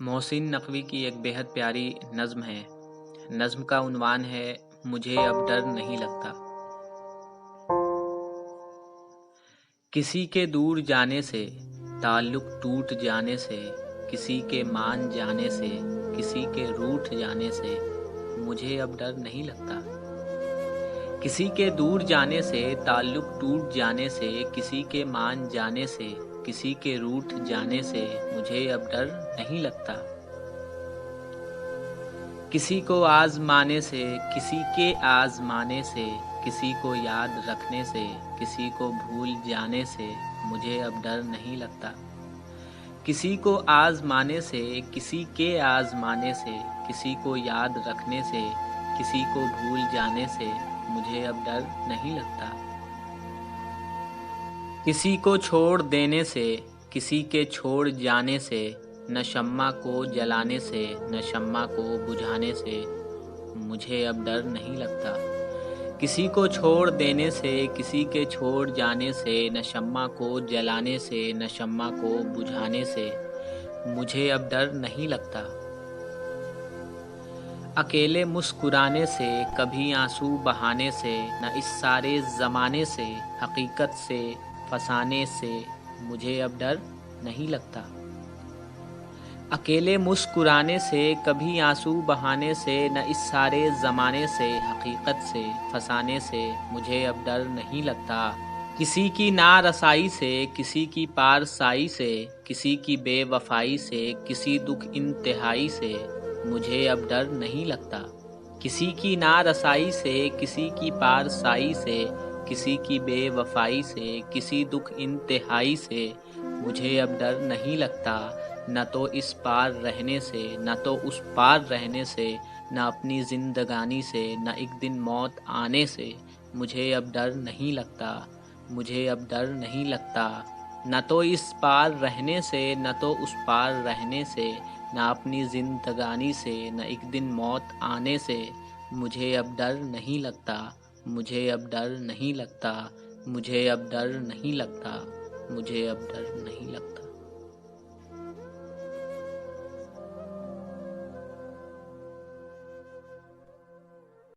मोहसिन नकवी की एक बेहद प्यारी नज़्म है। नज़्म का उन्वान है मुझे अब डर नहीं लगता। किसी के दूर जाने से, ताल्लुक़ टूट जाने से, किसी के मान जाने से, किसी के रूठ जाने से मुझे अब डर नहीं लगता। किसी के दूर जाने से, ताल्लुक़ टूट जाने से, किसी के मान जाने से, किसी के रूठ जाने से मुझे अब डर नहीं लगता। किसी को आज़माने से, किसी के आज़माने से, किसी को याद रखने से, किसी को भूल जाने से मुझे अब डर नहीं लगता। किसी को आज़माने से, किसी के आज़माने से, किसी को याद रखने से, किसी को भूल जाने से मुझे अब डर नहीं लगता। किसी को छोड़ देने से, किसी के छोड़ जाने से, न शम्मा को जलाने से, न शम्मा को बुझाने से मुझे अब डर नहीं लगता। किसी को छोड़ देने से, किसी के छोड़ जाने से, न शम्मा को जलाने से, न शम्मा को बुझाने से मुझे अब डर नहीं लगता। अकेले मुस्कुराने से, कभी आंसू बहाने से, न इस सारे ज़माने से, हकीकत से फसाने से मुझे अब डर नहीं लगता। अकेले मुस्कुराने से, कभी आंसू बहाने से, न इस सारे ज़माने से, हकीकत से फसाने से मुझे अब डर नहीं लगता। किसी की नारसाई से, किसी की पारसाई से, किसी की बेवफाई से, किसी दुख इंतहाई से मुझे अब डर नहीं लगता। किसी की नारसाई से, किसी की पारसाई से, किसी की बेवफाई से, किसी दुख इंतहाई से मुझे अब डर नहीं लगता। न तो इस पार रहने से, न तो उस पार रहने से, न अपनी जिंदगानी से, न एक दिन मौत आने से मुझे अब डर नहीं लगता। मुझे अब डर नहीं लगता। न तो इस पार रहने से, न तो उस पार रहने से, न अपनी जिंदगानी से, न एक दिन मौत आने से मुझे अब डर नहीं लगता। मुझे अब डर नहीं लगता। मुझे अब डर नहीं लगता। मुझे अब डर नहीं लगता।